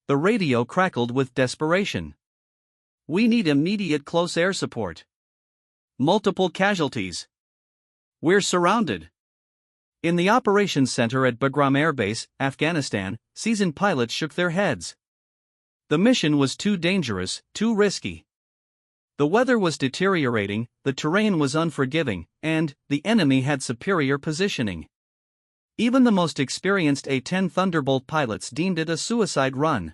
The radio crackled with desperation. "We need immediate close air support. Multiple casualties. We're surrounded." In the operations center at Bagram Air Base, Afghanistan, seasoned pilots shook their heads. The mission was too dangerous, too risky. The weather was deteriorating, the terrain was unforgiving, and the enemy had superior positioning. Even the most experienced A-10 Thunderbolt pilots deemed it a suicide run.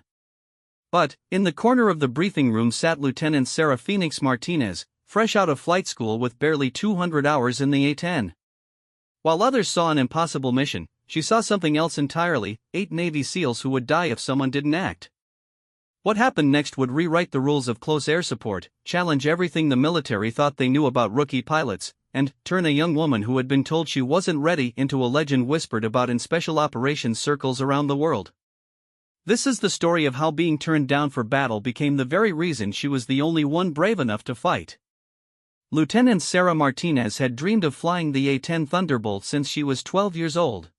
But, in the corner of the briefing room sat Lieutenant Sarah Phoenix Martinez, fresh out of flight school with barely 200 hours in the A-10. While others saw an impossible mission, she saw something else entirely: 8 Navy SEALs who would die if someone didn't act. What happened next would rewrite the rules of close air support, challenge everything the military thought they knew about rookie pilots, and turn a young woman who had been told she wasn't ready into a legend whispered about in special operations circles around the world. This is the story of how being turned down for battle became the very reason she was the only one brave enough to fight. Lieutenant Sarah Martinez had dreamed of flying the A-10 Thunderbolt since she was 12 years old.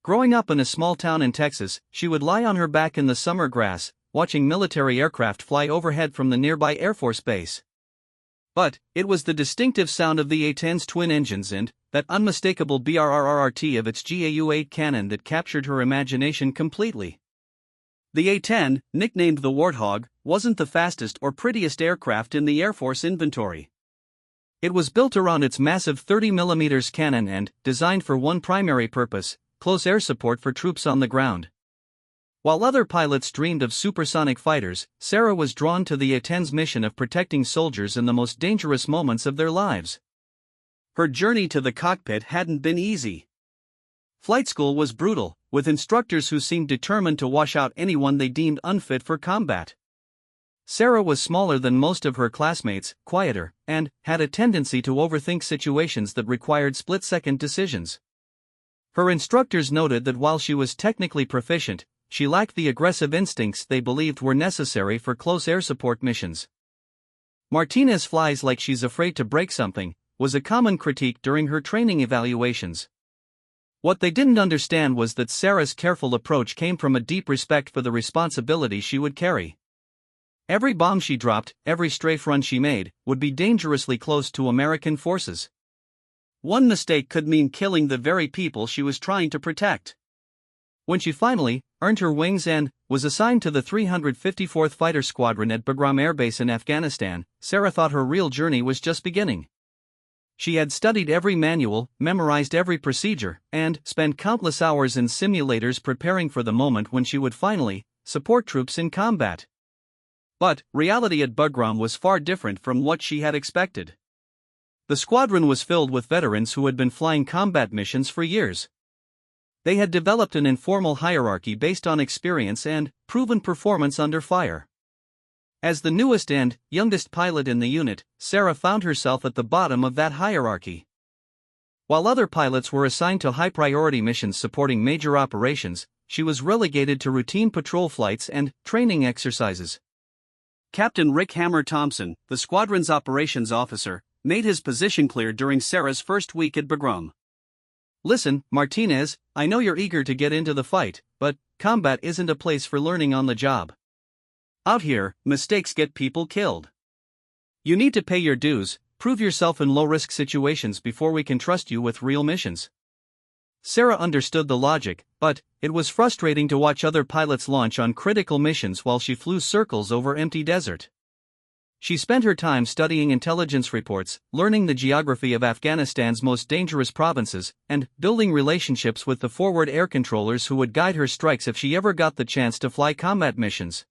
Growing up in a small town in Texas, she would lie on her back in the summer grass, watching military aircraft fly overhead from the nearby Air Force Base. But it was the distinctive sound of the A-10's twin engines and that unmistakable BRRRT of its GAU-8 cannon that captured her imagination completely. The A-10, nicknamed the Warthog, wasn't the fastest or prettiest aircraft in the Air Force inventory. It was built around its massive 30mm cannon and designed for one primary purpose: close air support for troops on the ground. While other pilots dreamed of supersonic fighters, Sarah was drawn to the A-10's mission of protecting soldiers in the most dangerous moments of their lives. Her journey to the cockpit hadn't been easy. Flight school was brutal, with instructors who seemed determined to wash out anyone they deemed unfit for combat. Sarah was smaller than most of her classmates, quieter, and had a tendency to overthink situations that required split-second decisions. Her instructors noted that while she was technically proficient, she lacked the aggressive instincts they believed were necessary for close air support missions. "Martinez flies like she's afraid to break something," was a common critique during her training evaluations. What they didn't understand was that Sarah's careful approach came from a deep respect for the responsibility she would carry. Every bomb she dropped, every strafe run she made, would be dangerously close to American forces. One mistake could mean killing the very people she was trying to protect. When she finally earned her wings and was assigned to the 354th Fighter Squadron at Bagram Air Base in Afghanistan, Sarah thought her real journey was just beginning. She had studied every manual, memorized every procedure, and spent countless hours in simulators preparing for the moment when she would finally support troops in combat. But reality at Bagram was far different from what she had expected. The squadron was filled with veterans who had been flying combat missions for years. They had developed an informal hierarchy based on experience and proven performance under fire. As the newest and youngest pilot in the unit, Sarah found herself at the bottom of that hierarchy. While other pilots were assigned to high-priority missions supporting major operations, she was relegated to routine patrol flights and training exercises. Captain Rick Hammer Thompson, the squadron's operations officer, made his position clear during Sarah's first week at Bagram. "Listen, Martinez, I know you're eager to get into the fight, but combat isn't a place for learning on the job. Out here, mistakes get people killed. You need to pay your dues, prove yourself in low-risk situations before we can trust you with real missions." Sarah understood the logic, but it was frustrating to watch other pilots launch on critical missions while she flew circles over empty desert. She spent her time studying intelligence reports, learning the geography of Afghanistan's most dangerous provinces, and building relationships with the forward air controllers who would guide her strikes if she ever got the chance to fly combat missions.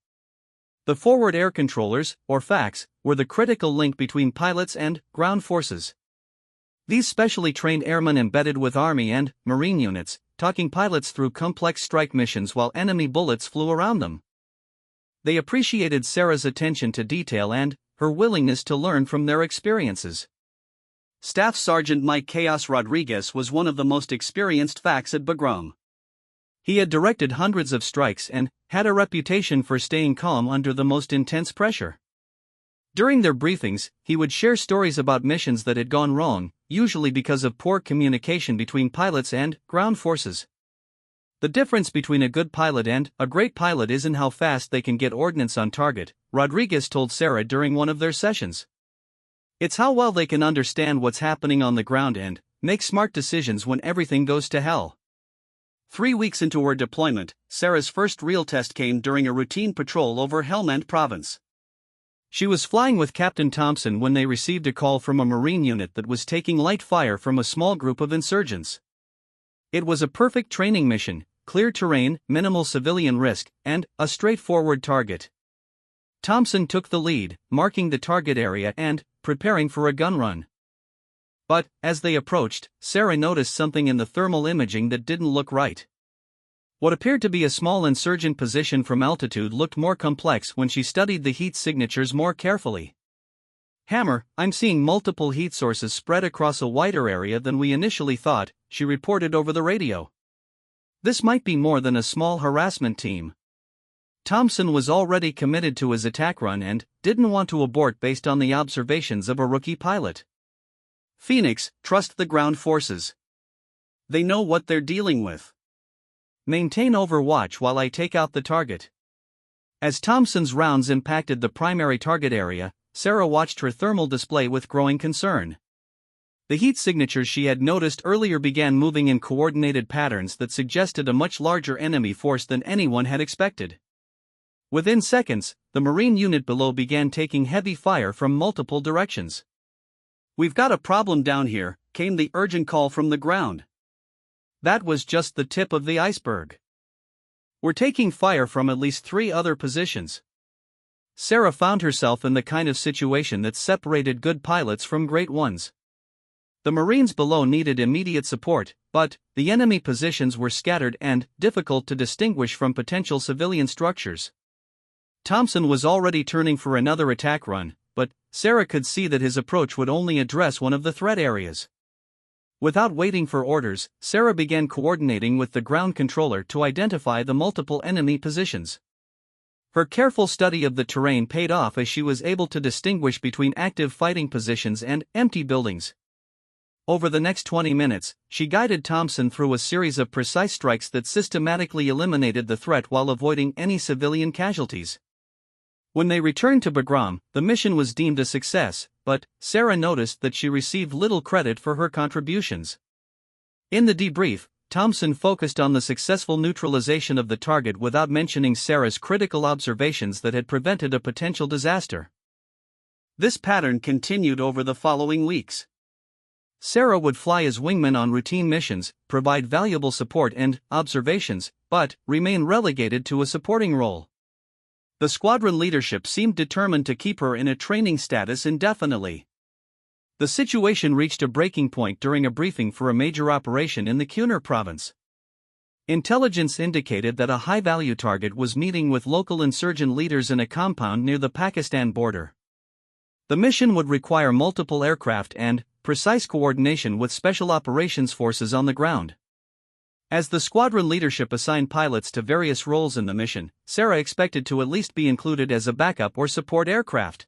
The forward air controllers, or FACs, were the critical link between pilots and ground forces. These specially trained airmen embedded with Army and Marine units, talking pilots through complex strike missions while enemy bullets flew around them. They appreciated Sarah's attention to detail and her willingness to learn from their experiences. Staff Sergeant Mike Chaos Rodriguez was one of the most experienced FACs at Bagram. He had directed hundreds of strikes and had a reputation for staying calm under the most intense pressure. During their briefings, he would share stories about missions that had gone wrong, usually because of poor communication between pilots and ground forces. The difference between a good pilot and a great pilot isn't how fast they can get ordnance on target, Rodriguez told Sarah during one of their sessions. It's how well they can understand what's happening on the ground and make smart decisions when everything goes to hell. 3 weeks into her deployment, Sarah's first real test came during a routine patrol over Helmand Province. She was flying with Captain Thompson when they received a call from a Marine unit that was taking light fire from a small group of insurgents. It was a perfect training mission: clear terrain, minimal civilian risk, and a straightforward target. Thompson took the lead, marking the target area and preparing for a gun run. But, as they approached, Sarah noticed something in the thermal imaging that didn't look right. What appeared to be a small insurgent position from altitude looked more complex when she studied the heat signatures more carefully. "Hammer, I'm seeing multiple heat sources spread across a wider area than we initially thought," she reported over the radio. "This might be more than a small harassment team." Thompson was already committed to his attack run and didn't want to abort based on the observations of a rookie pilot. "Phoenix, trust the ground forces. They know what they're dealing with. Maintain overwatch while I take out the target." As Thompson's rounds impacted the primary target area, Sarah watched her thermal display with growing concern. The heat signatures she had noticed earlier began moving in coordinated patterns that suggested a much larger enemy force than anyone had expected. Within seconds, the Marine unit below began taking heavy fire from multiple directions. "We've got a problem down here," came the urgent call from the ground. That was just the tip of the iceberg. "We're taking fire from at least 3 other positions." Sarah found herself in the kind of situation that separated good pilots from great ones. The Marines below needed immediate support, but the enemy positions were scattered and difficult to distinguish from potential civilian structures. Thompson was already turning for another attack run, but Sarah could see that his approach would only address one of the threat areas. Without waiting for orders, Sarah began coordinating with the ground controller to identify the multiple enemy positions. Her careful study of the terrain paid off as she was able to distinguish between active fighting positions and empty buildings. Over the next 20 minutes, she guided Thompson through a series of precise strikes that systematically eliminated the threat while avoiding any civilian casualties. When they returned to Bagram, the mission was deemed a success, but Sarah noticed that she received little credit for her contributions. In the debrief, Thompson focused on the successful neutralization of the target without mentioning Sarah's critical observations that had prevented a potential disaster. This pattern continued over the following weeks. Sarah would fly as wingman on routine missions, provide valuable support and observations, but remain relegated to a supporting role. The squadron leadership seemed determined to keep her in a training status indefinitely. The situation reached a breaking point during a briefing for a major operation in the Kunar province. Intelligence indicated that a high-value target was meeting with local insurgent leaders in a compound near the Pakistan border. The mission would require multiple aircraft and precise coordination with special operations forces on the ground. As the squadron leadership assigned pilots to various roles in the mission, Sarah expected to at least be included as a backup or support aircraft.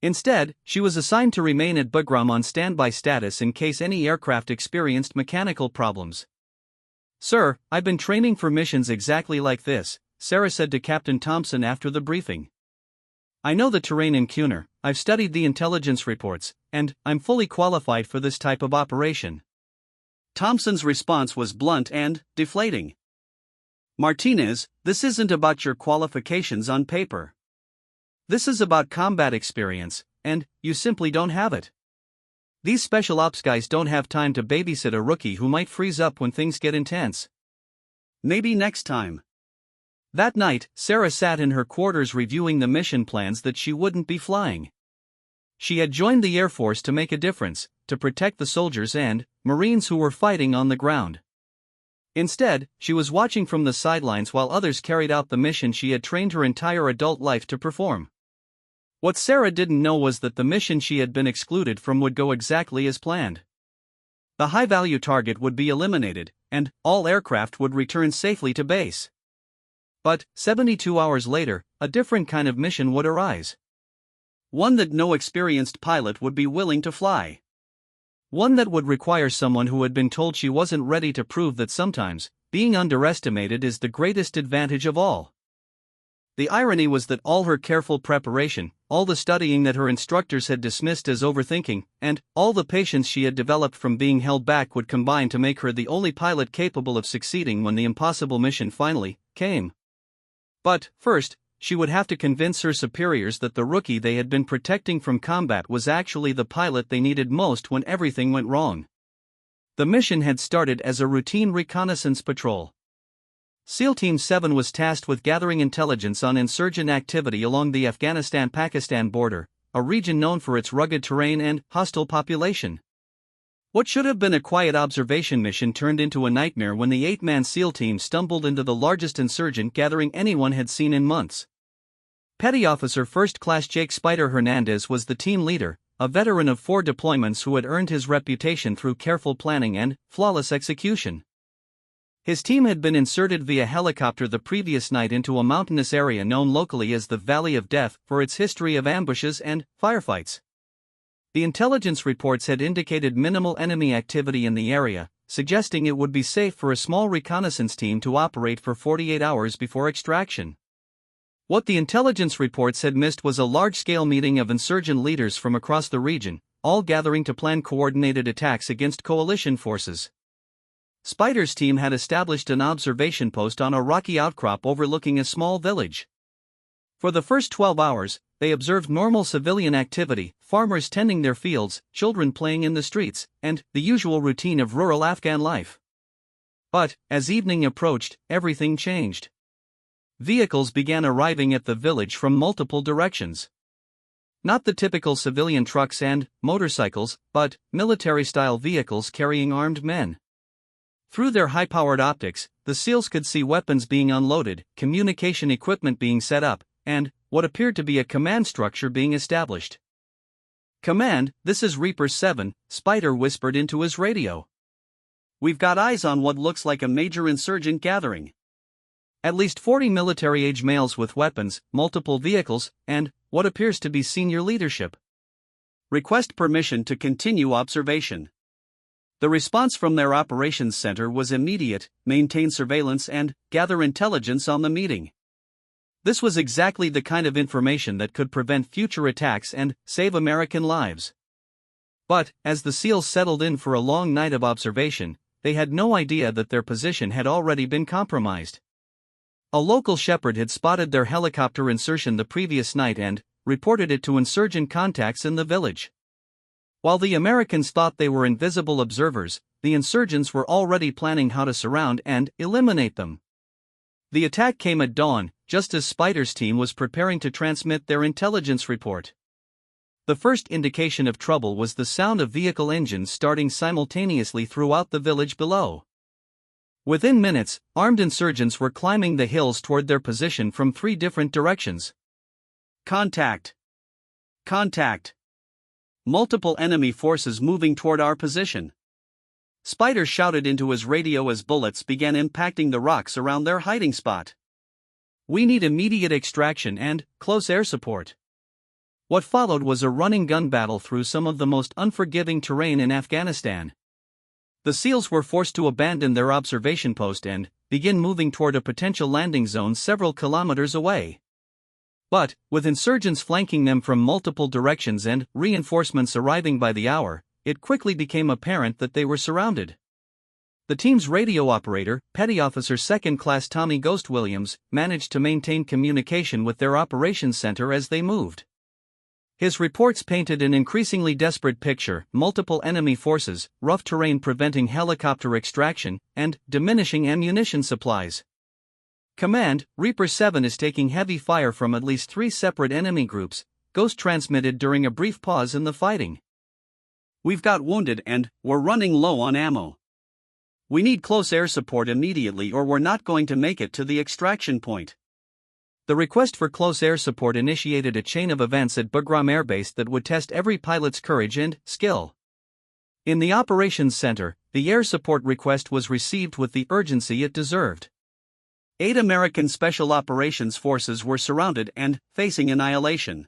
Instead, she was assigned to remain at Bagram on standby status in case any aircraft experienced mechanical problems. "Sir, I've been training for missions exactly like this," Sarah said to Captain Thompson after the briefing. "I know the terrain in Kunar, I've studied the intelligence reports, and I'm fully qualified for this type of operation." Thompson's response was blunt and deflating. "Martinez, this isn't about your qualifications on paper. This is about combat experience, and you simply don't have it. These special ops guys don't have time to babysit a rookie who might freeze up when things get intense. Maybe next time." That night, Sarah sat in her quarters reviewing the mission plans that she wouldn't be flying. She had joined the Air Force to make a difference, to protect the soldiers and Marines who were fighting on the ground. Instead, she was watching from the sidelines while others carried out the mission she had trained her entire adult life to perform. What Sarah didn't know was that the mission she had been excluded from would go exactly as planned. The high-value target would be eliminated, and all aircraft would return safely to base. But 72 hours later, a different kind of mission would arise. One that no experienced pilot would be willing to fly. One that would require someone who had been told she wasn't ready to prove that sometimes being underestimated is the greatest advantage of all. The irony was that all her careful preparation, all the studying that her instructors had dismissed as overthinking, and all the patience she had developed from being held back would combine to make her the only pilot capable of succeeding when the impossible mission finally came. But, first, she would have to convince her superiors that the rookie they had been protecting from combat was actually the pilot they needed most when everything went wrong. The mission had started as a routine reconnaissance patrol. SEAL Team 7 was tasked with gathering intelligence on insurgent activity along the Afghanistan-Pakistan border, a region known for its rugged terrain and hostile population. What should have been a quiet observation mission turned into a nightmare when the 8-man SEAL team stumbled into the largest insurgent gathering anyone had seen in months. Petty Officer First Class Jake Spider Hernandez was the team leader, a veteran of 4 deployments who had earned his reputation through careful planning and flawless execution. His team had been inserted via helicopter the previous night into a mountainous area known locally as the Valley of Death for its history of ambushes and firefights. The intelligence reports had indicated minimal enemy activity in the area, suggesting it would be safe for a small reconnaissance team to operate for 48 hours before extraction. What the intelligence reports had missed was a large-scale meeting of insurgent leaders from across the region, all gathering to plan coordinated attacks against coalition forces. Spider's team had established an observation post on a rocky outcrop overlooking a small village. For the first 12 hours, they observed normal civilian activity, farmers tending their fields, children playing in the streets, and the usual routine of rural Afghan life. But, as evening approached, everything changed. Vehicles began arriving at the village from multiple directions. Not the typical civilian trucks and motorcycles, but military-style vehicles carrying armed men. Through their high-powered optics, the SEALs could see weapons being unloaded, communication equipment being set up, and what appeared to be a command structure being established. "Command, this is Reaper 7, Spider whispered into his radio. "We've got eyes on what looks like a major insurgent gathering. At least 40 military-age males with weapons, multiple vehicles, and what appears to be senior leadership. Request permission to continue observation." The response from their operations center was immediate: maintain surveillance and gather intelligence on the meeting. This was exactly the kind of information that could prevent future attacks and save American lives. But, as the SEALs settled in for a long night of observation, they had no idea that their position had already been compromised. A local shepherd had spotted their helicopter insertion the previous night and reported it to insurgent contacts in the village. While the Americans thought they were invisible observers, the insurgents were already planning how to surround and eliminate them. The attack came at dawn, just as Spider's team was preparing to transmit their intelligence report. The first indication of trouble was the sound of vehicle engines starting simultaneously throughout the village below. Within minutes, armed insurgents were climbing the hills toward their position from 3 different directions. "Contact! Contact! Multiple enemy forces moving toward our position!" Spider shouted into his radio as bullets began impacting the rocks around their hiding spot. "We need immediate extraction and close air support." What followed was a running gun battle through some of the most unforgiving terrain in Afghanistan. The SEALs were forced to abandon their observation post and begin moving toward a potential landing zone several kilometers away. But, with insurgents flanking them from multiple directions and reinforcements arriving by the hour, it quickly became apparent that they were surrounded. The team's radio operator, Petty Officer Second Class Tommy Ghost Williams, managed to maintain communication with their operations center as they moved. His reports painted an increasingly desperate picture: multiple enemy forces, rough terrain preventing helicopter extraction, and diminishing ammunition supplies. "Command, Reaper 7 is taking heavy fire from at least 3 separate enemy groups," Ghost transmitted during a brief pause in the fighting. "We've got wounded and we're running low on ammo. We need close air support immediately or we're not going to make it to the extraction point." The request for close air support initiated a chain of events at Bugram Air Base that would test every pilot's courage and skill. In the operations center, the air support request was received with the urgency it deserved. 8 American Special Operations Forces were surrounded and facing annihilation.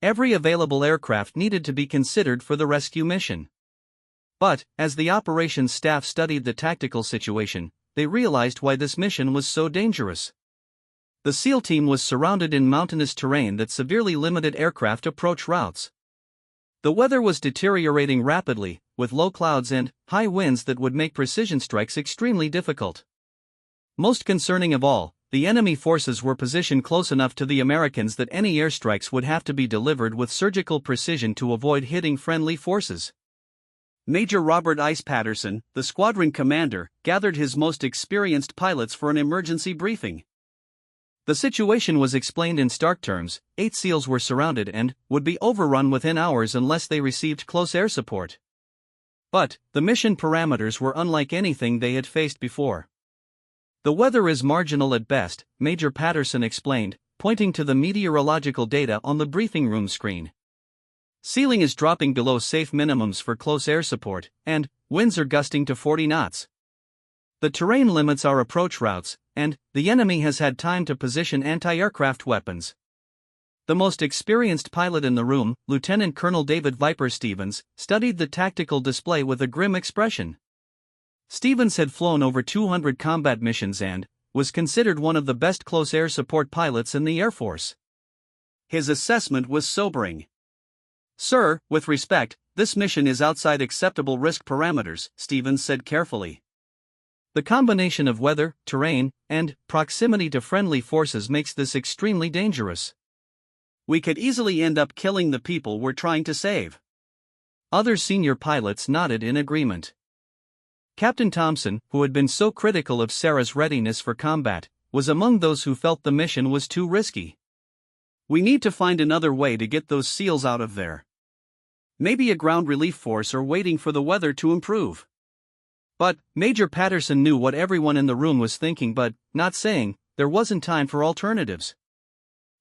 Every available aircraft needed to be considered for the rescue mission. But, as the operations staff studied the tactical situation, they realized why this mission was so dangerous. The SEAL team was surrounded in mountainous terrain that severely limited aircraft approach routes. The weather was deteriorating rapidly, with low clouds and high winds that would make precision strikes extremely difficult. Most concerning of all, the enemy forces were positioned close enough to the Americans that any airstrikes would have to be delivered with surgical precision to avoid hitting friendly forces. Major Robert Ice Patterson, the squadron commander, gathered his most experienced pilots for an emergency briefing. The situation was explained in stark terms: 8 SEALs were surrounded and would be overrun within hours unless they received close air support. But the mission parameters were unlike anything they had faced before. The weather is marginal at best, Major Patterson explained, pointing to the meteorological data on the briefing room screen. Ceiling is dropping below safe minimums for close air support, and winds are gusting to 40 knots. The terrain limits our approach routes, and the enemy has had time to position anti-aircraft weapons. The most experienced pilot in the room, Lieutenant Colonel David Viper Stevens, studied the tactical display with a grim expression. Stevens had flown over 200 combat missions and was considered one of the best close air support pilots in the Air Force. His assessment was sobering. "Sir, with respect, this mission is outside acceptable risk parameters," Stevens said carefully. "The combination of weather, terrain, and proximity to friendly forces makes this extremely dangerous. We could easily end up killing the people we're trying to save." Other senior pilots nodded in agreement. Captain Thompson, who had been so critical of Sarah's readiness for combat, was among those who felt the mission was too risky. "We need to find another way to get those SEALs out of there. Maybe a ground relief force or waiting for the weather to improve." But Major Patterson knew what everyone in the room was thinking but not saying. There wasn't time for alternatives.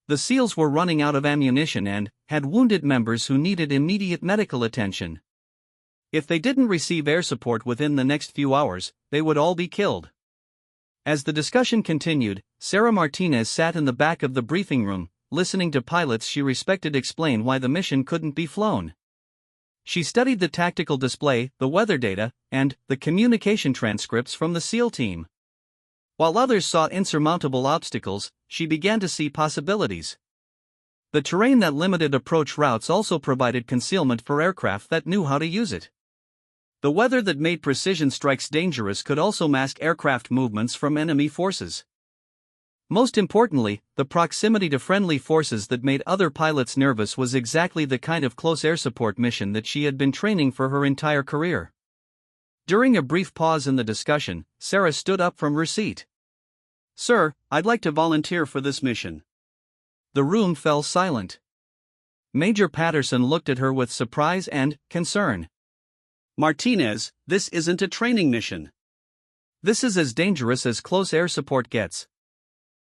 The SEALs were running out of ammunition and had wounded members who needed immediate medical attention. If they didn't receive air support within the next few hours, they would all be killed. As the discussion continued, Sarah Martinez sat in the back of the briefing room, listening to pilots she respected explain why the mission couldn't be flown. She studied the tactical display, the weather data, and the communication transcripts from the SEAL team. While others saw insurmountable obstacles, she began to see possibilities. The terrain that limited approach routes also provided concealment for aircraft that knew how to use it. The weather that made precision strikes dangerous could also mask aircraft movements from enemy forces. Most importantly, the proximity to friendly forces that made other pilots nervous was exactly the kind of close air support mission that she had been training for her entire career. During a brief pause in the discussion, Sarah stood up from her seat. "Sir, I'd like to volunteer for this mission." The room fell silent. Major Patterson looked at her with surprise and concern. "Martinez, this isn't a training mission. This is as dangerous as close air support gets."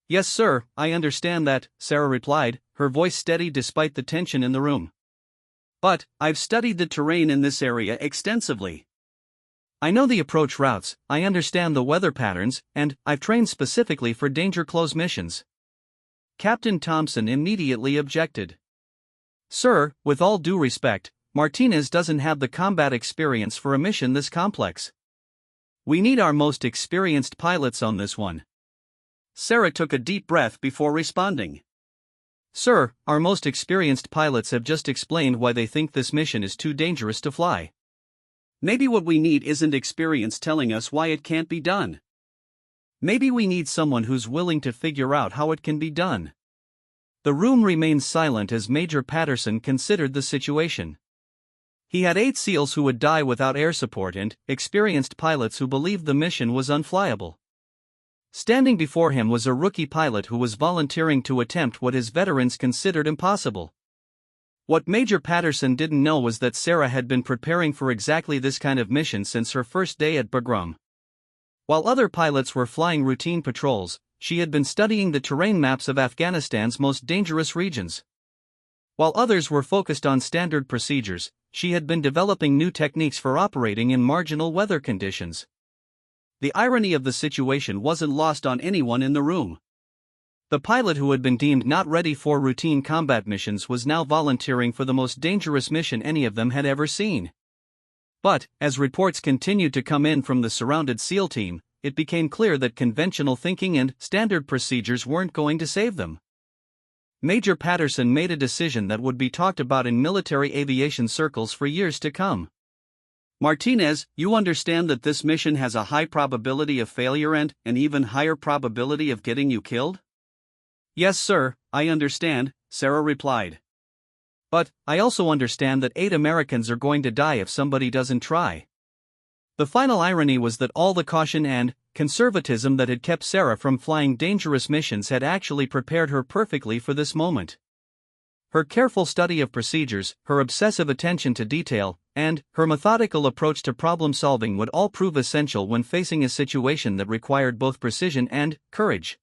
"Yes, sir, I understand that," Sarah replied, her voice steady despite the tension in the room. "But I've studied the terrain in this area extensively. I know the approach routes, I understand the weather patterns, and I've trained specifically for danger close missions." Captain Thompson immediately objected. "Sir, with all due respect, Martinez doesn't have the combat experience for a mission this complex. We need our most experienced pilots on this one." Sarah took a deep breath before responding. "Sir, our most experienced pilots have just explained why they think this mission is too dangerous to fly. Maybe what we need isn't experience telling us why it can't be done. Maybe we need someone who's willing to figure out how it can be done." The room remained silent as Major Patterson considered the situation. He had 8 SEALs who would die without air support and experienced pilots who believed the mission was unflyable. Standing before him was a rookie pilot who was volunteering to attempt what his veterans considered impossible. What Major Patterson didn't know was that Sarah had been preparing for exactly this kind of mission since her first day at Bagram. While other pilots were flying routine patrols, she had been studying the terrain maps of Afghanistan's most dangerous regions. While others were focused on standard procedures, she had been developing new techniques for operating in marginal weather conditions. The irony of the situation wasn't lost on anyone in the room. The pilot who had been deemed not ready for routine combat missions was now volunteering for the most dangerous mission any of them had ever seen. But, as reports continued to come in from the surrounded SEAL team, it became clear that conventional thinking and standard procedures weren't going to save them. Major Patterson made a decision that would be talked about in military aviation circles for years to come. "Martinez, you understand that this mission has a high probability of failure and an even higher probability of getting you killed?" "Yes, sir, I understand," Sarah replied. "But I also understand that 8 Americans are going to die if somebody doesn't try." The final irony was that all the caution and conservatism that had kept Sarah from flying dangerous missions had actually prepared her perfectly for this moment. Her careful study of procedures, her obsessive attention to detail, and her methodical approach to problem solving would all prove essential when facing a situation that required both precision and courage.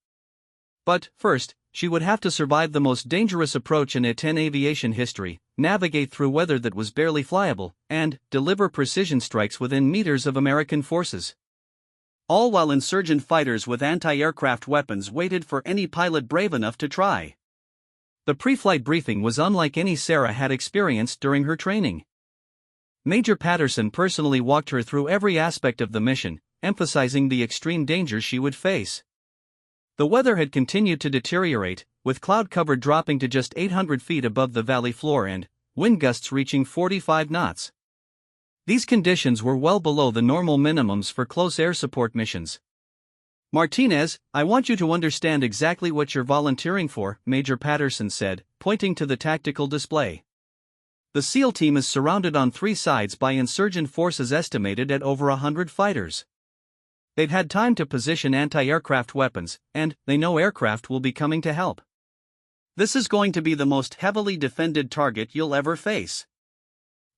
But first, she would have to survive the most dangerous approach in A-10 aviation history, navigate through weather that was barely flyable, and deliver precision strikes within meters of American forces. All while insurgent fighters with anti-aircraft weapons waited for any pilot brave enough to try. The pre-flight briefing was unlike any Sarah had experienced during her training. Major Patterson personally walked her through every aspect of the mission, emphasizing the extreme dangers she would face. The weather had continued to deteriorate, with cloud cover dropping to just 800 feet above the valley floor and wind gusts reaching 45 knots. These conditions were well below the normal minimums for close air support missions. "Martinez, I want you to understand exactly what you're volunteering for," Major Patterson said, pointing to the tactical display. "The SEAL team is surrounded on 3 sides by insurgent forces estimated at over 100 fighters. They've had time to position anti-aircraft weapons, and they know aircraft will be coming to help. This is going to be the most heavily defended target you'll ever face."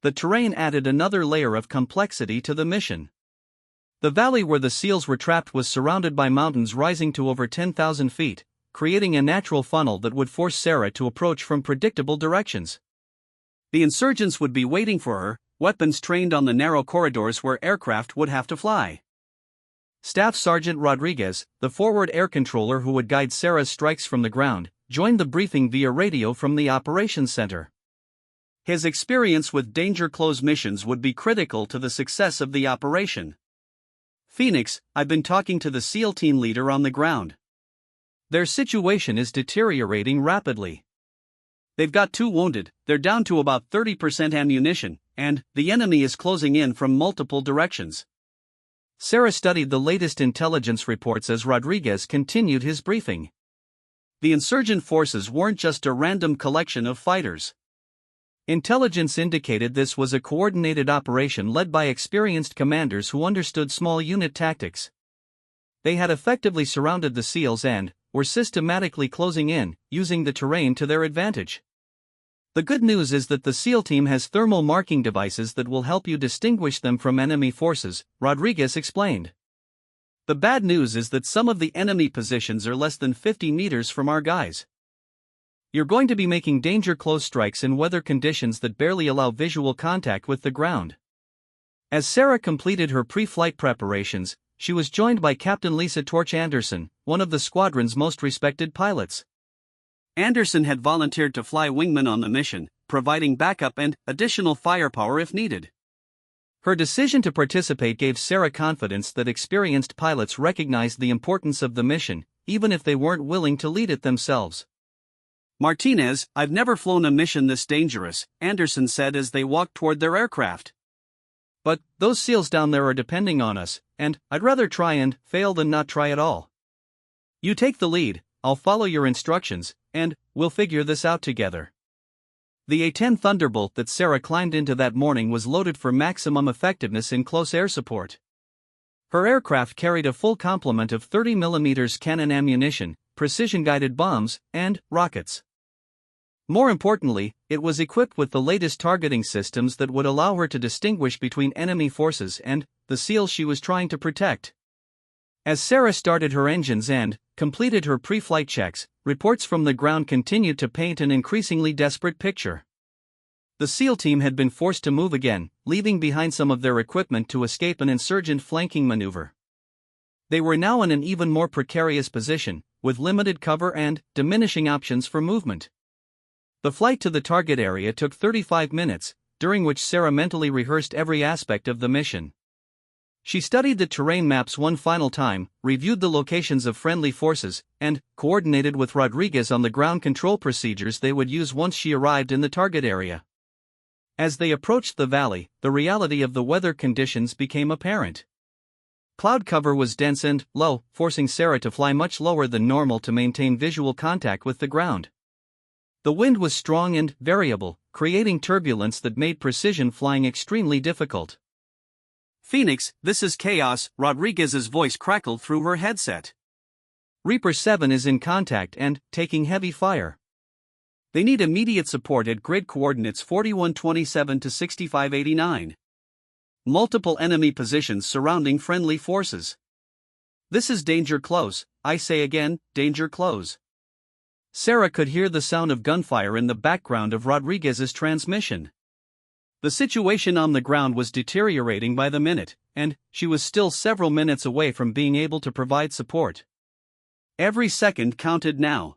The terrain added another layer of complexity to the mission. The valley where the SEALs were trapped was surrounded by mountains rising to over 10,000 feet, creating a natural funnel that would force Sarah to approach from predictable directions. The insurgents would be waiting for her, weapons trained on the narrow corridors where aircraft would have to fly. Staff Sergeant Rodriguez, the forward air controller who would guide Sarah's strikes from the ground, joined the briefing via radio from the operations center. His experience with danger-close missions would be critical to the success of the operation. "Phoenix, I've been talking to the SEAL team leader on the ground. Their situation is deteriorating rapidly. They've got 2 wounded, they're down to about 30% ammunition, and the enemy is closing in from multiple directions." Sarah studied the latest intelligence reports as Rodriguez continued his briefing. The insurgent forces weren't just a random collection of fighters. Intelligence indicated this was a coordinated operation led by experienced commanders who understood small unit tactics. They had effectively surrounded the SEALs and were systematically closing in, using the terrain to their advantage. "The good news is that the SEAL team has thermal marking devices that will help you distinguish them from enemy forces," Rodriguez explained. "The bad news is that some of the enemy positions are less than 50 meters from our guys. You're going to be making danger-close strikes in weather conditions that barely allow visual contact with the ground." As Sarah completed her pre-flight preparations, she was joined by Captain Lisa Torch Anderson, one of the squadron's most respected pilots. Anderson had volunteered to fly wingman on the mission, providing backup and additional firepower if needed. Her decision to participate gave Sarah confidence that experienced pilots recognized the importance of the mission, even if they weren't willing to lead it themselves. "Martinez, I've never flown a mission this dangerous," Anderson said as they walked toward their aircraft. "But those SEALs down there are depending on us, and I'd rather try and fail than not try at all. You take the lead, I'll follow your instructions, and we'll figure this out together." The A-10 Thunderbolt that Sarah climbed into that morning was loaded for maximum effectiveness in close air support. Her aircraft carried a full complement of 30mm cannon ammunition, precision-guided bombs, and rockets. More importantly, it was equipped with the latest targeting systems that would allow her to distinguish between enemy forces and the SEALs she was trying to protect. As Sarah started her engines and completed her pre-flight checks, reports from the ground continued to paint an increasingly desperate picture. The SEAL team had been forced to move again, leaving behind some of their equipment to escape an insurgent flanking maneuver. They were now in an even more precarious position, with limited cover and diminishing options for movement. The flight to the target area took 35 minutes, during which Sarah mentally rehearsed every aspect of the mission. She studied the terrain maps one final time, reviewed the locations of friendly forces, and coordinated with Rodriguez on the ground control procedures they would use once she arrived in the target area. As they approached the valley, the reality of the weather conditions became apparent. Cloud cover was dense and low, forcing Sarah to fly much lower than normal to maintain visual contact with the ground. The wind was strong and variable, creating turbulence that made precision flying extremely difficult. "Phoenix, this is chaos," Rodriguez's voice crackled through her headset. "Reaper 7 is in contact and taking heavy fire. They need immediate support at grid coordinates 4127 to 6589. Multiple enemy positions surrounding friendly forces. This is danger close, I say again, danger close." Sarah could hear the sound of gunfire in the background of Rodriguez's transmission. The situation on the ground was deteriorating by the minute, and she was still several minutes away from being able to provide support. Every second counted now.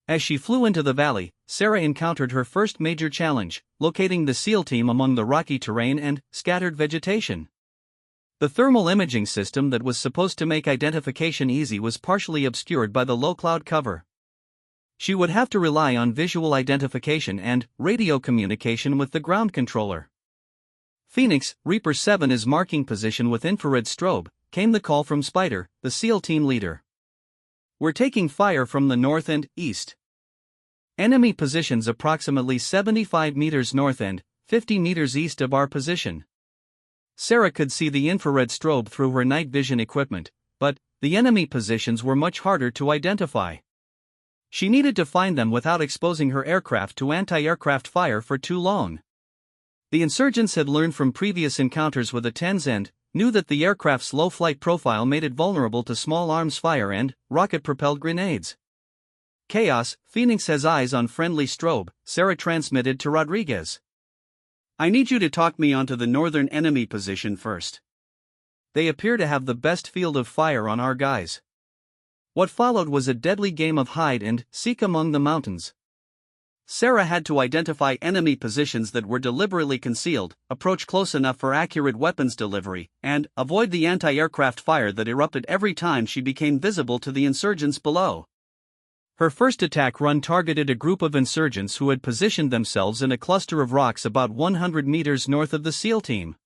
As she flew into the valley, Sarah encountered her first major challenge, locating the SEAL team among the rocky terrain and scattered vegetation. The thermal imaging system that was supposed to make identification easy was partially obscured by the low cloud cover. She would have to rely on visual identification and radio communication with the ground controller. "Phoenix, Reaper 7 is marking position with infrared strobe," came the call from Spider, the SEAL team leader. "We're taking fire from the north and east. Enemy positions approximately 75 meters north and 50 meters east of our position." Sarah could see the infrared strobe through her night vision equipment, but the enemy positions were much harder to identify. She needed to find them without exposing her aircraft to anti-aircraft fire for too long. The insurgents had learned from previous encounters with A-10s and knew that the aircraft's low flight profile made it vulnerable to small arms fire and rocket-propelled grenades. "Chaos, Phoenix has eyes on friendly strobe," Sarah transmitted to Rodriguez. "I need you to talk me onto the northern enemy position first. They appear to have the best field of fire on our guys." What followed was a deadly game of hide and seek among the mountains. Sarah had to identify enemy positions that were deliberately concealed, approach close enough for accurate weapons delivery, and avoid the anti-aircraft fire that erupted every time she became visible to the insurgents below. Her first attack run targeted a group of insurgents who had positioned themselves in a cluster of rocks about 100 meters north of the SEAL team.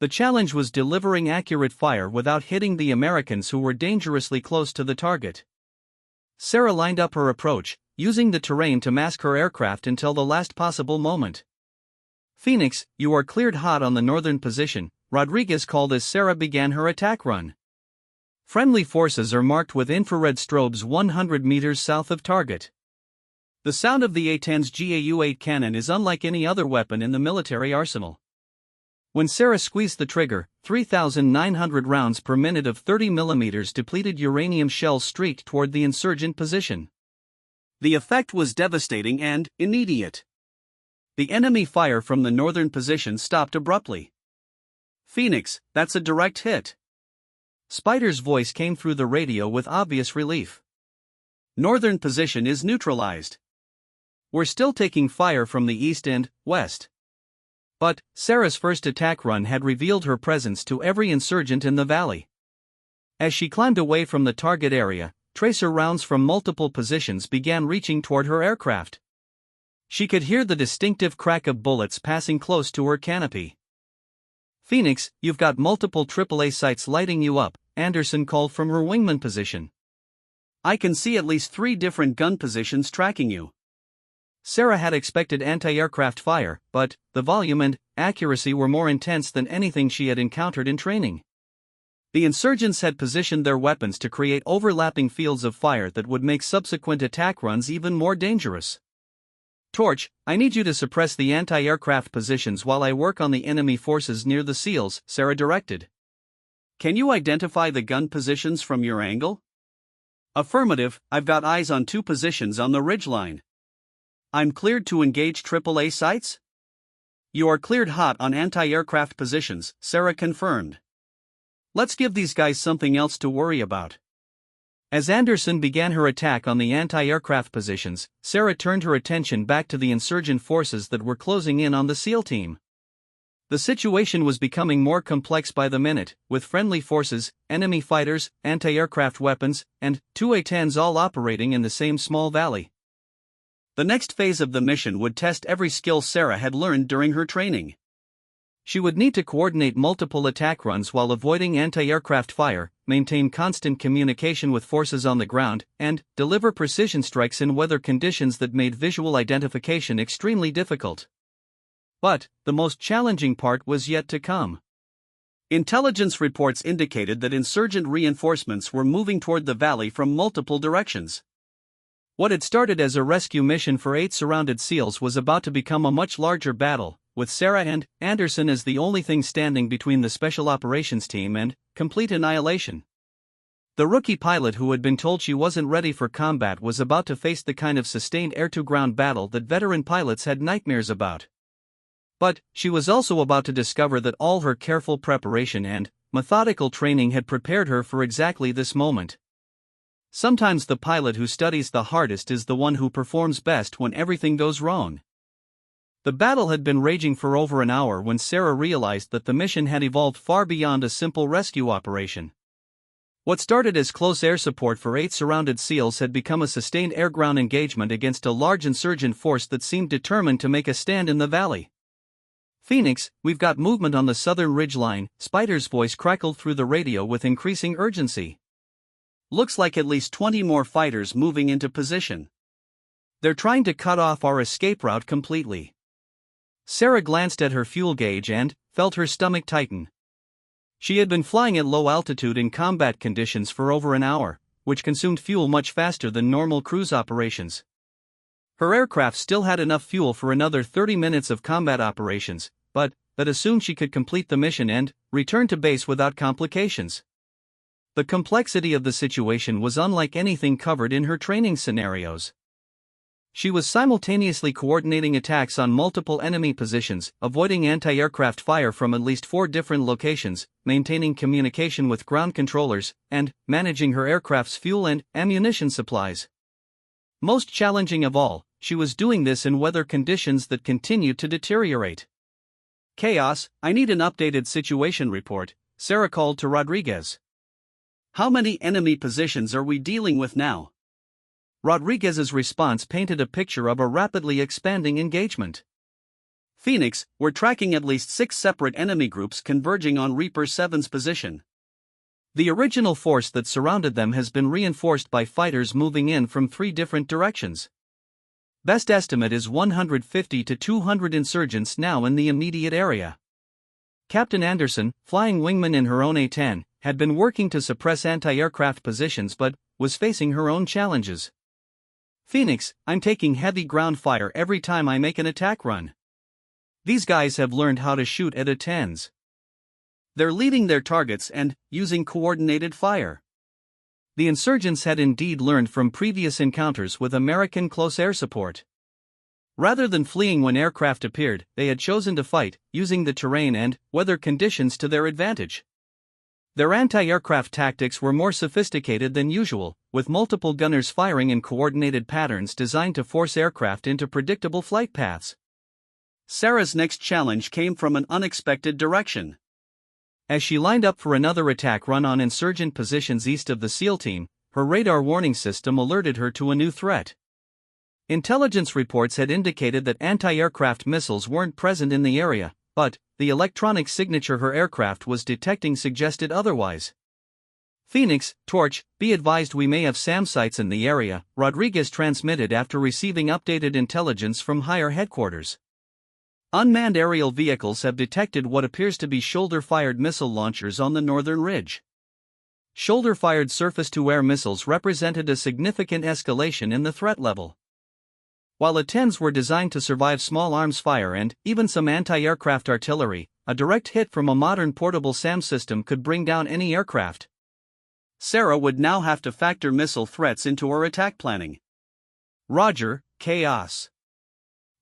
The challenge was delivering accurate fire without hitting the Americans who were dangerously close to the target. Sarah lined up her approach, using the terrain to mask her aircraft until the last possible moment. "Phoenix, you are cleared hot on the northern position," Rodriguez called as Sarah began her attack run. "Friendly forces are marked with infrared strobes 100 meters south of target." The sound of the A-10's GAU-8 cannon is unlike any other weapon in the military arsenal. When Sarah squeezed the trigger, 3,900 rounds per minute of 30 mm depleted uranium shells streaked toward the insurgent position. The effect was devastating and immediate. The enemy fire from the northern position stopped abruptly. "Phoenix, that's a direct hit." Spider's voice came through the radio with obvious relief. "Northern position is neutralized. We're still taking fire from the east and west." But Sarah's first attack run had revealed her presence to every insurgent in the valley. As she climbed away from the target area, tracer rounds from multiple positions began reaching toward her aircraft. She could hear the distinctive crack of bullets passing close to her canopy. "Phoenix, you've got multiple AAA sights lighting you up," Anderson called from her wingman position. "I can see at least 3 different gun positions tracking you." Sarah had expected anti-aircraft fire, but the volume and accuracy were more intense than anything she had encountered in training. The insurgents had positioned their weapons to create overlapping fields of fire that would make subsequent attack runs even more dangerous. "Torch, I need you to suppress the anti-aircraft positions while I work on the enemy forces near the SEALs," Sarah directed. "Can you identify the gun positions from your angle?" "Affirmative, I've got eyes on 2 positions on the ridgeline." "I'm cleared to engage AAA sites?" "You are cleared hot on anti-aircraft positions," Sarah confirmed. "Let's give these guys something else to worry about." As Anderson began her attack on the anti-aircraft positions, Sarah turned her attention back to the insurgent forces that were closing in on the SEAL team. The situation was becoming more complex by the minute, with friendly forces, enemy fighters, anti-aircraft weapons, and two A-10s all operating in the same small valley. The next phase of the mission would test every skill Sarah had learned during her training. She would need to coordinate multiple attack runs while avoiding anti-aircraft fire, maintain constant communication with forces on the ground, and deliver precision strikes in weather conditions that made visual identification extremely difficult. But the most challenging part was yet to come. Intelligence reports indicated that insurgent reinforcements were moving toward the valley from multiple directions. What had started as a rescue mission for 8 surrounded SEALs was about to become a much larger battle, with Sarah and Anderson as the only thing standing between the Special Operations Team and complete annihilation. The rookie pilot who had been told she wasn't ready for combat was about to face the kind of sustained air-to-ground battle that veteran pilots had nightmares about. But she was also about to discover that all her careful preparation and methodical training had prepared her for exactly this moment. Sometimes the pilot who studies the hardest is the one who performs best when everything goes wrong. The battle had been raging for over an hour when Sarah realized that the mission had evolved far beyond a simple rescue operation. What started as close air support for 8 surrounded SEALs had become a sustained air-ground engagement against a large insurgent force that seemed determined to make a stand in the valley. "Phoenix, we've got movement on the southern ridgeline," Spider's voice crackled through the radio with increasing urgency. "Looks like at least 20 more fighters moving into position. They're trying to cut off our escape route completely." Sarah glanced at her fuel gauge and felt her stomach tighten. She had been flying at low altitude in combat conditions for over an hour, which consumed fuel much faster than normal cruise operations. Her aircraft still had enough fuel for another 30 minutes of combat operations, but that assumed she could complete the mission and return to base without complications. The complexity of the situation was unlike anything covered in her training scenarios. She was simultaneously coordinating attacks on multiple enemy positions, avoiding anti-aircraft fire from at least 4 different locations, maintaining communication with ground controllers, and managing her aircraft's fuel and ammunition supplies. Most challenging of all, she was doing this in weather conditions that continued to deteriorate. "Chaos, I need an updated situation report," Sarah called to Rodriguez. "How many enemy positions are we dealing with now?" Rodriguez's response painted a picture of a rapidly expanding engagement. "Phoenix, we're tracking at least 6 separate enemy groups converging on Reaper 7's position. The original force that surrounded them has been reinforced by fighters moving in from 3 different directions. Best estimate is 150 to 200 insurgents now in the immediate area." Captain Anderson, flying wingman in her own A-10, had been working to suppress anti-aircraft positions but was facing her own challenges. "Phoenix, I'm taking heavy ground fire every time I make an attack run. These guys have learned how to shoot at A-10s. They're leading their targets and using coordinated fire." The insurgents had indeed learned from previous encounters with American close air support. Rather than fleeing when aircraft appeared, they had chosen to fight, using the terrain and weather conditions to their advantage. Their anti-aircraft tactics were more sophisticated than usual, with multiple gunners firing in coordinated patterns designed to force aircraft into predictable flight paths. Sarah's next challenge came from an unexpected direction. As she lined up for another attack run on insurgent positions east of the SEAL team, her radar warning system alerted her to a new threat. Intelligence reports had indicated that anti-aircraft missiles weren't present in the area, but the electronic signature her aircraft was detecting suggested otherwise. "Phoenix, Torch, be advised we may have SAM sites in the area," Rodriguez transmitted after receiving updated intelligence from higher headquarters. "Unmanned aerial vehicles have detected what appears to be shoulder-fired missile launchers on the northern ridge." Shoulder-fired surface-to-air missiles represented a significant escalation in the threat level. While A-10s were designed to survive small arms fire and even some anti-aircraft artillery, a direct hit from a modern portable SAM system could bring down any aircraft. Sarah would now have to factor missile threats into her attack planning. "Roger, Chaos.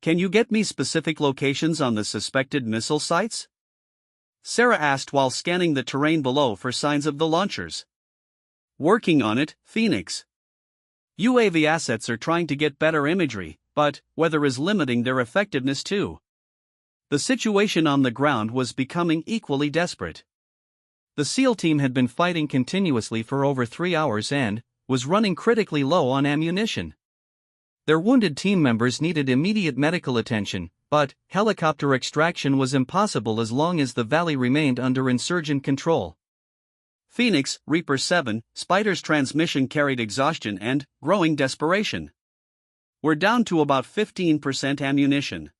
Can you get me specific locations on the suspected missile sites?" Sarah asked while scanning the terrain below for signs of the launchers. "Working on it, Phoenix. UAV assets are trying to get better imagery, but weather is limiting their effectiveness too." The situation on the ground was becoming equally desperate. The SEAL team had been fighting continuously for over 3 hours and was running critically low on ammunition. Their wounded team members needed immediate medical attention, but helicopter extraction was impossible as long as the valley remained under insurgent control. Phoenix, Reaper 7, Spider's transmission carried exhaustion and growing desperation. We're down to about 15% ammunition.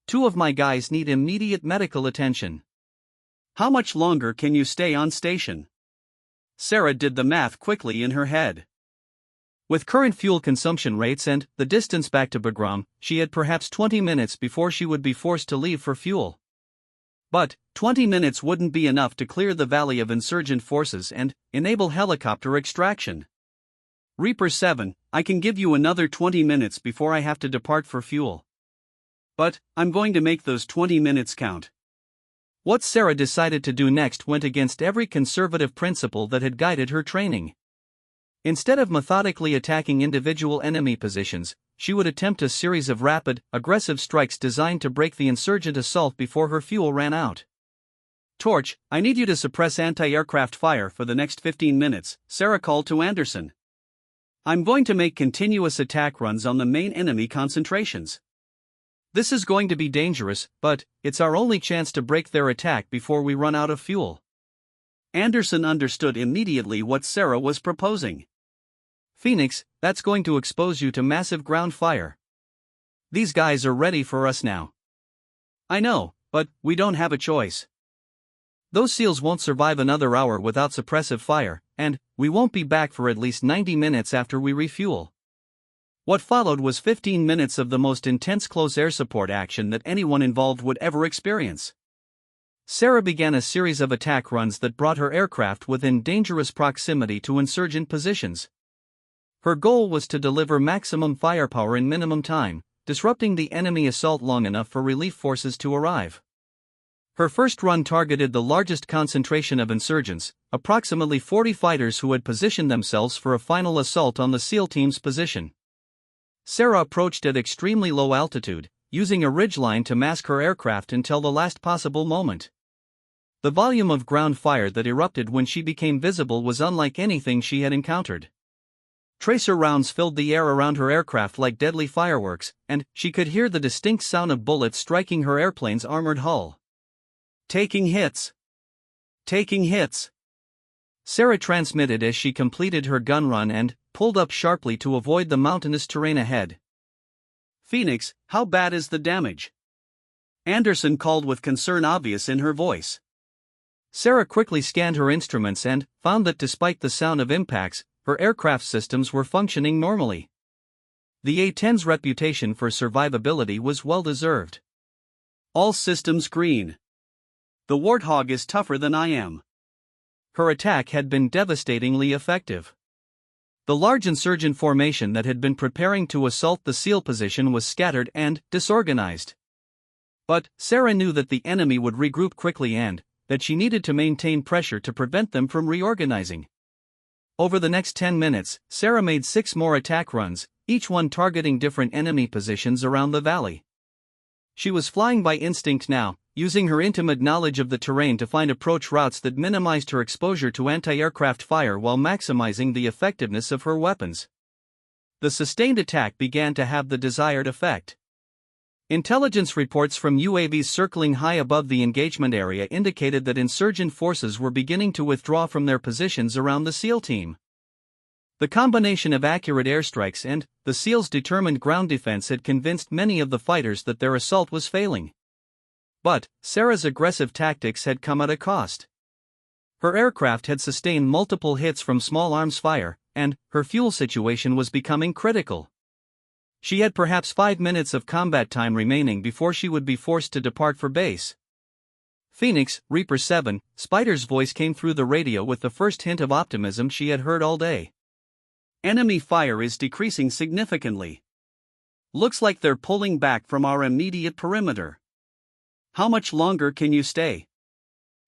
2 of my guys need immediate medical attention. How much longer can you stay on station? Sarah did the math quickly in her head. With current fuel consumption rates and the distance back to Bagram, she had perhaps 20 minutes before she would be forced to leave for fuel. But 20 minutes wouldn't be enough to clear the valley of insurgent forces and enable helicopter extraction. Reaper 7, I can give you another 20 minutes before I have to depart for fuel. But I'm going to make those 20 minutes count. What Sarah decided to do next went against every conservative principle that had guided her training. Instead of methodically attacking individual enemy positions, she would attempt a series of rapid, aggressive strikes designed to break the insurgent assault before her fuel ran out. Torch, I need you to suppress anti-aircraft fire for the next 15 minutes, Sarah called to Anderson. I'm going to make continuous attack runs on the main enemy concentrations. This is going to be dangerous, but it's our only chance to break their attack before we run out of fuel. Anderson understood immediately what Sarah was proposing. Phoenix, that's going to expose you to massive ground fire. These guys are ready for us now. I know, but we don't have a choice. Those SEALs won't survive another hour without suppressive fire, and we won't be back for at least 90 minutes after we refuel. What followed was 15 minutes of the most intense close air support action that anyone involved would ever experience. Sarah began a series of attack runs that brought her aircraft within dangerous proximity to insurgent positions. Her goal was to deliver maximum firepower in minimum time, disrupting the enemy assault long enough for relief forces to arrive. Her first run targeted the largest concentration of insurgents, approximately 40 fighters who had positioned themselves for a final assault on the SEAL team's position. Sarah approached at extremely low altitude, using a ridgeline to mask her aircraft until the last possible moment. The volume of ground fire that erupted when she became visible was unlike anything she had encountered. Tracer rounds filled the air around her aircraft like deadly fireworks, and she could hear the distinct sound of bullets striking her airplane's armored hull. Taking hits. Taking hits. Sarah transmitted as she completed her gun run and pulled up sharply to avoid the mountainous terrain ahead. Phoenix, how bad is the damage? Anderson called with concern obvious in her voice. Sarah quickly scanned her instruments and found that despite the sound of impacts, her aircraft systems were functioning normally. The A-10's reputation for survivability was well-deserved. All systems green. The Warthog is tougher than I am. Her attack had been devastatingly effective. The large insurgent formation that had been preparing to assault the SEAL position was scattered and disorganized. But Sarah knew that the enemy would regroup quickly and that she needed to maintain pressure to prevent them from reorganizing. Over the next 10 minutes, Sarah made 6 more attack runs, each one targeting different enemy positions around the valley. She was flying by instinct now, using her intimate knowledge of the terrain to find approach routes that minimized her exposure to anti-aircraft fire while maximizing the effectiveness of her weapons. The sustained attack began to have the desired effect. Intelligence reports from UAVs circling high above the engagement area indicated that insurgent forces were beginning to withdraw from their positions around the SEAL team. The combination of accurate airstrikes and the SEALs' determined ground defense had convinced many of the fighters that their assault was failing. But Sarah's aggressive tactics had come at a cost. Her aircraft had sustained multiple hits from small arms fire, and her fuel situation was becoming critical. She had perhaps 5 minutes of combat time remaining before she would be forced to depart for base. Phoenix, Reaper 7, Spider's voice came through the radio with the first hint of optimism she had heard all day. Enemy fire is decreasing significantly. Looks like they're pulling back from our immediate perimeter. How much longer can you stay?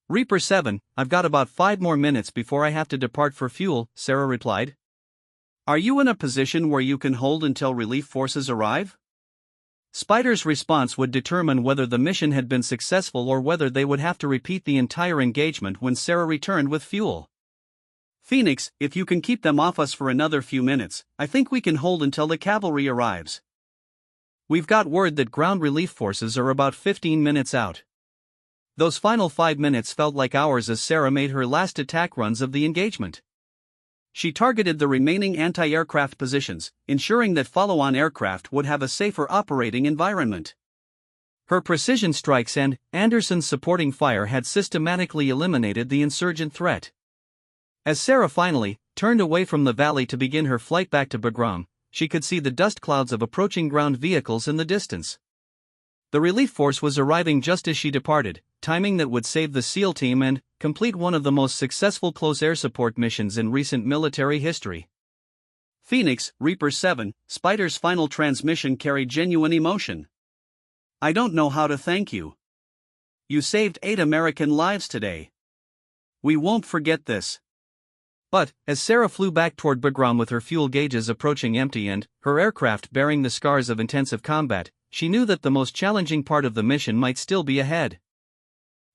Reaper 7, I've got about 5 more minutes before I have to depart for fuel, Sarah replied. Are you in a position where you can hold until relief forces arrive? Spider's response would determine whether the mission had been successful or whether they would have to repeat the entire engagement when Sarah returned with fuel. Phoenix, if you can keep them off us for another few minutes, I think we can hold until the cavalry arrives. We've got word that ground relief forces are about 15 minutes out. Those final 5 minutes felt like hours as Sarah made her last attack runs of the engagement. She targeted the remaining anti-aircraft positions, ensuring that follow-on aircraft would have a safer operating environment. Her precision strikes and Anderson's supporting fire had systematically eliminated the insurgent threat. As Sarah finally turned away from the valley to begin her flight back to Bagram, she could see the dust clouds of approaching ground vehicles in the distance. The relief force was arriving just as she departed, timing that would save the SEAL team and complete one of the most successful close air support missions in recent military history. Phoenix, Reaper 7, Spider's final transmission carried genuine emotion. I don't know how to thank you. You saved 8 American lives today. We won't forget this. But, as Sarah flew back toward Bagram with her fuel gauges approaching empty and her aircraft bearing the scars of intensive combat, she knew that the most challenging part of the mission might still be ahead.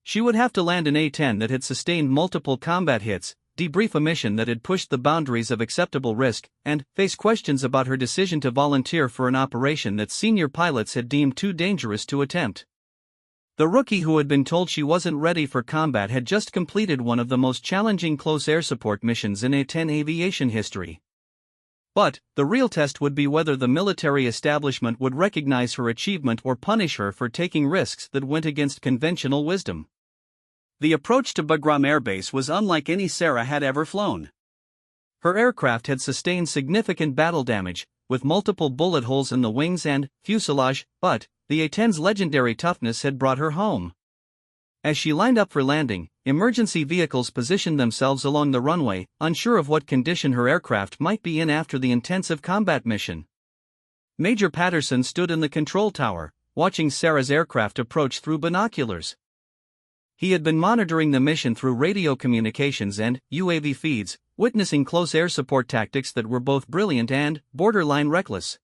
She would have to land an A-10 that had sustained multiple combat hits, debrief a mission that had pushed the boundaries of acceptable risk, and face questions about her decision to volunteer for an operation that senior pilots had deemed too dangerous to attempt. The rookie who had been told she wasn't ready for combat had just completed one of the most challenging close air support missions in A-10 aviation history. But, the real test would be whether the military establishment would recognize her achievement or punish her for taking risks that went against conventional wisdom. The approach to Bagram Air Base was unlike any Sarah had ever flown. Her aircraft had sustained significant battle damage, with multiple bullet holes in the wings and fuselage, but the A-10's legendary toughness had brought her home. As she lined up for landing, emergency vehicles positioned themselves along the runway, unsure of what condition her aircraft might be in after the intensive combat mission. Major Patterson stood in the control tower, watching Sarah's aircraft approach through binoculars. He had been monitoring the mission through radio communications and UAV feeds, witnessing close air support tactics that were both brilliant and borderline reckless.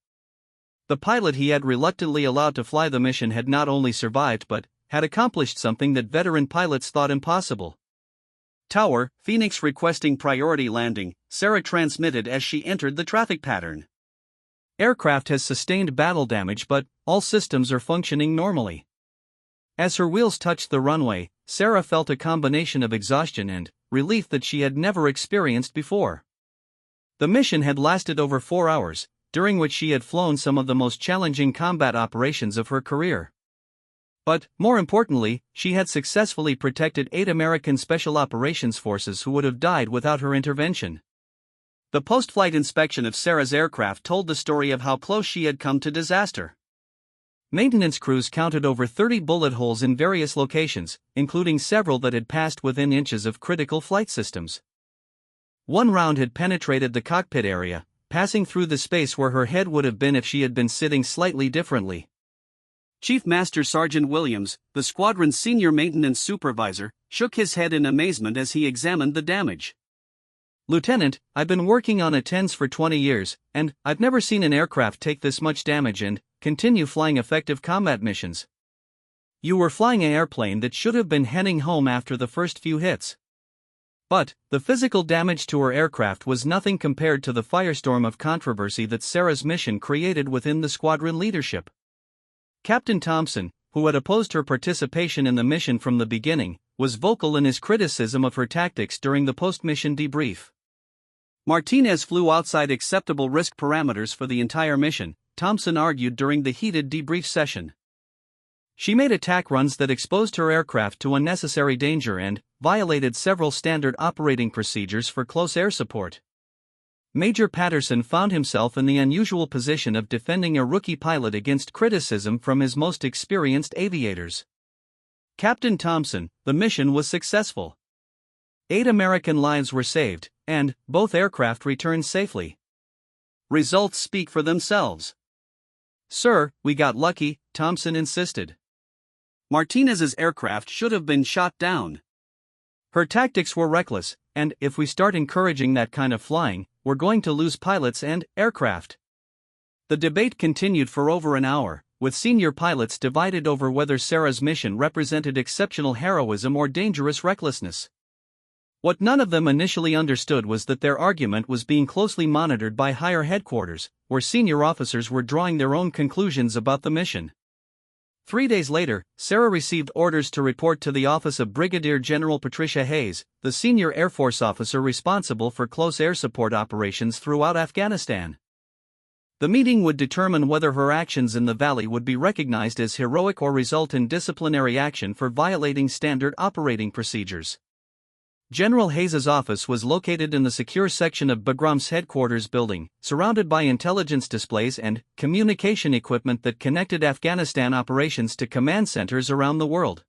The pilot he had reluctantly allowed to fly the mission had not only survived but had accomplished something that veteran pilots thought impossible. Tower, Phoenix requesting priority landing, Sarah transmitted as she entered the traffic pattern. Aircraft has sustained battle damage but all systems are functioning normally. As her wheels touched the runway, Sarah felt a combination of exhaustion and relief that she had never experienced before. The mission had lasted over 4 hours, during which she had flown some of the most challenging combat operations of her career. But, more importantly, she had successfully protected 8 American Special Operations Forces who would have died without her intervention. The post-flight inspection of Sarah's aircraft told the story of how close she had come to disaster. Maintenance crews counted over 30 bullet holes in various locations, including several that had passed within inches of critical flight systems. One round had penetrated the cockpit area, passing through the space where her head would have been if she had been sitting slightly differently. Chief Master Sergeant Williams, the squadron's senior maintenance supervisor, shook his head in amazement as he examined the damage. Lieutenant, I've been working on A-10s for 20 years, and I've never seen an aircraft take this much damage and continue flying effective combat missions. You were flying an airplane that should have been heading home after the first few hits. But, the physical damage to her aircraft was nothing compared to the firestorm of controversy that Sarah's mission created within the squadron leadership. Captain Thompson, who had opposed her participation in the mission from the beginning, was vocal in his criticism of her tactics during the post-mission debrief. Martinez flew outside acceptable risk parameters for the entire mission, Thompson argued during the heated debrief session. She made attack runs that exposed her aircraft to unnecessary danger and violated several standard operating procedures for close air support. Major Patterson found himself in the unusual position of defending a rookie pilot against criticism from his most experienced aviators. Captain Thompson, the mission was successful. 8 American lives were saved, and both aircraft returned safely. Results speak for themselves. Sir, we got lucky, Thompson insisted. Martinez's aircraft should have been shot down. Her tactics were reckless, and if we start encouraging that kind of flying, we're going to lose pilots and aircraft. The debate continued for over an hour, with senior pilots divided over whether Sarah's mission represented exceptional heroism or dangerous recklessness. What none of them initially understood was that their argument was being closely monitored by higher headquarters, where senior officers were drawing their own conclusions about the mission. 3 days later, Sarah received orders to report to the office of Brigadier General Patricia Hayes, the senior Air Force officer responsible for close air support operations throughout Afghanistan. The meeting would determine whether her actions in the valley would be recognized as heroic or result in disciplinary action for violating standard operating procedures. General Hayes's office was located in the secure section of Bagram's headquarters building, surrounded by intelligence displays and communication equipment that connected Afghanistan operations to command centers around the world.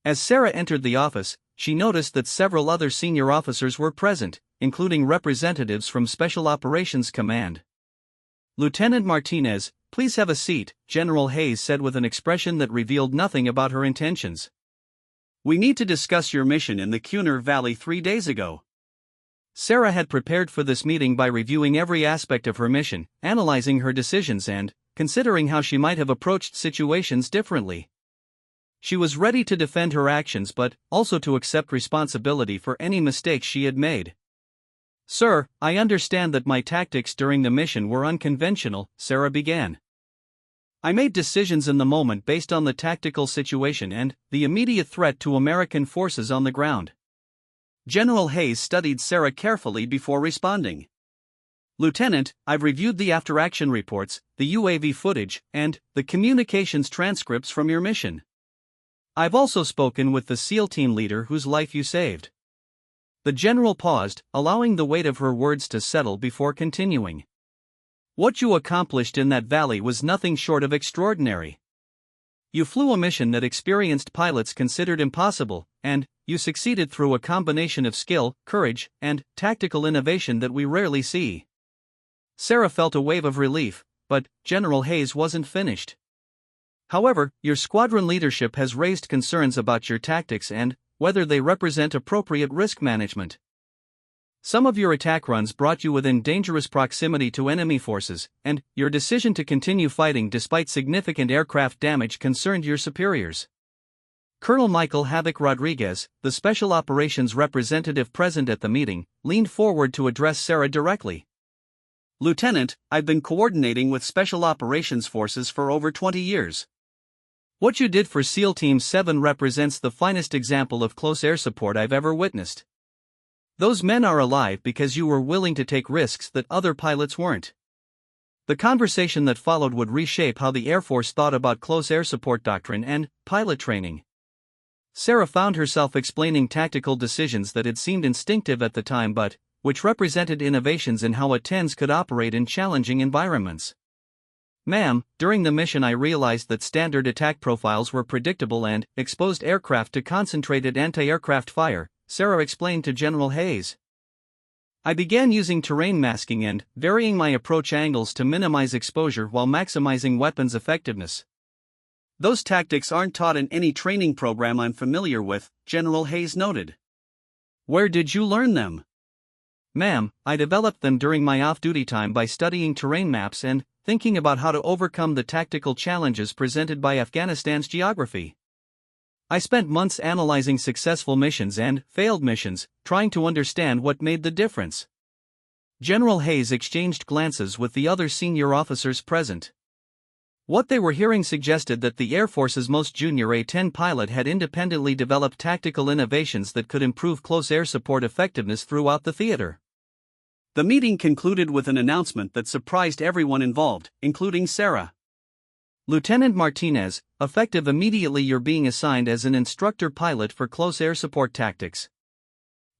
As Sarah entered the office, she noticed that several other senior officers were present, including representatives from Special Operations Command. "Lieutenant Martinez, please have a seat," General Hayes said with an expression that revealed nothing about her intentions. "We need to discuss your mission in the Kunar Valley 3 days ago." Sarah had prepared for this meeting by reviewing every aspect of her mission, analyzing her decisions and considering how she might have approached situations differently. She was ready to defend her actions but also to accept responsibility for any mistakes she had made. "Sir, I understand that my tactics during the mission were unconventional," Sarah began. "I made decisions in the moment based on the tactical situation and the immediate threat to American forces on the ground." General Hayes studied Sarah carefully before responding. "Lieutenant, I've reviewed the after-action reports, the UAV footage, and the communications transcripts from your mission. I've also spoken with the SEAL team leader whose life you saved." The general paused, allowing the weight of her words to settle before continuing. "What you accomplished in that valley was nothing short of extraordinary. You flew a mission that experienced pilots considered impossible, and you succeeded through a combination of skill, courage, and tactical innovation that we rarely see." Sarah felt a wave of relief, but General Hayes wasn't finished. "However, your squadron leadership has raised concerns about your tactics and whether they represent appropriate risk management. Some of your attack runs brought you within dangerous proximity to enemy forces, and your decision to continue fighting despite significant aircraft damage concerned your superiors." Colonel Michael Havoc Rodriguez, the Special Operations representative present at the meeting, leaned forward to address Sarah directly. "Lieutenant, I've been coordinating with Special Operations forces for over 20 years. What you did for SEAL Team 7 represents the finest example of close air support I've ever witnessed. Those men are alive because you were willing to take risks that other pilots weren't." The conversation that followed would reshape how the Air Force thought about close air support doctrine and pilot training. Sarah found herself explaining tactical decisions that had seemed instinctive at the time but which represented innovations in how A-10s could operate in challenging environments. "Ma'am, during the mission I realized that standard attack profiles were predictable and exposed aircraft to concentrated anti-aircraft fire," Sarah explained to General Hayes. "I began using terrain masking and varying my approach angles to minimize exposure while maximizing weapons effectiveness. Those tactics aren't taught in any training program I'm familiar with," General Hayes noted. "Where did you learn them?" "Ma'am, I developed them during my off-duty time by studying terrain maps and thinking about how to overcome the tactical challenges presented by Afghanistan's geography. I spent months analyzing successful missions and failed missions, trying to understand what made the difference." General Hayes exchanged glances with the other senior officers present. What they were hearing suggested that the Air Force's most junior A-10 pilot had independently developed tactical innovations that could improve close air support effectiveness throughout the theater. The meeting concluded with an announcement that surprised everyone involved, including Sarah. "Lieutenant Martinez, effective immediately you're being assigned as an instructor pilot for close air support tactics.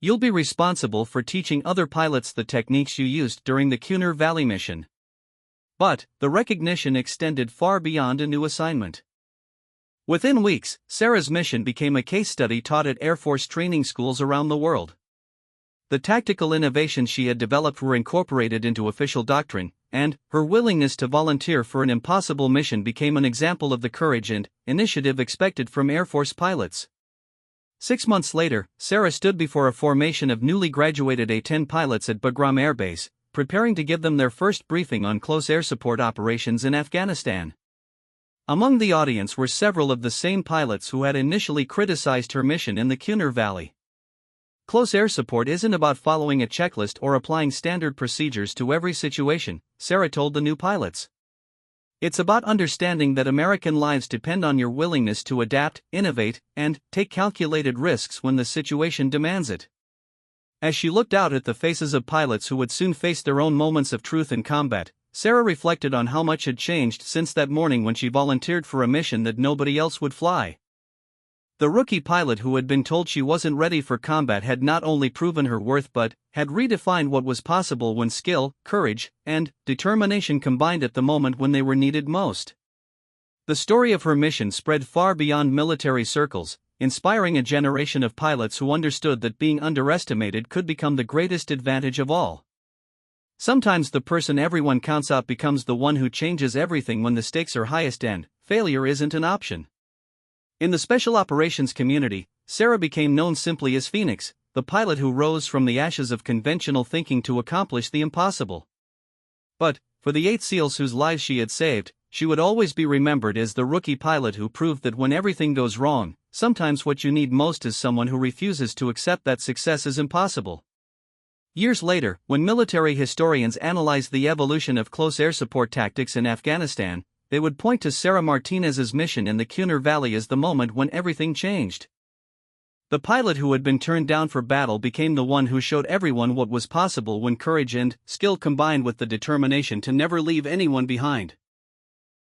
You'll be responsible for teaching other pilots the techniques you used during the Kunar Valley mission." But the recognition extended far beyond a new assignment. Within weeks, Sarah's mission became a case study taught at Air Force training schools around the world. The tactical innovations she had developed were incorporated into official doctrine, and her willingness to volunteer for an impossible mission became an example of the courage and initiative expected from Air Force pilots. 6 months later, Sarah stood before a formation of newly graduated A-10 pilots at Bagram Air Base, preparing to give them their first briefing on close air support operations in Afghanistan. Among the audience were several of the same pilots who had initially criticized her mission in the Kunar Valley. Close air support isn't about following a checklist or applying standard procedures to every situation, Sarah told the new pilots. It's about understanding that American lives depend on your willingness to adapt, innovate, and take calculated risks when the situation demands it. As she looked out at the faces of pilots who would soon face their own moments of truth in combat, Sarah reflected on how much had changed since that morning when she volunteered for a mission that nobody else would fly. The rookie pilot who had been told she wasn't ready for combat had not only proven her worth but had redefined what was possible when skill, courage, and determination combined at the moment when they were needed most. The story of her mission spread far beyond military circles, inspiring a generation of pilots who understood that being underestimated could become the greatest advantage of all. Sometimes the person everyone counts out becomes the one who changes everything when the stakes are highest and failure isn't an option. In the special operations community, Sarah became known simply as Phoenix, the pilot who rose from the ashes of conventional thinking to accomplish the impossible. But, for the 8 SEALs whose lives she had saved, she would always be remembered as the rookie pilot who proved that when everything goes wrong, sometimes what you need most is someone who refuses to accept that success is impossible. Years later, when military historians analyzed the evolution of close air support tactics in Afghanistan, they would point to Sarah Martinez's mission in the Kunar Valley as the moment when everything changed. The pilot who had been turned down for battle became the one who showed everyone what was possible when courage and skill combined with the determination to never leave anyone behind.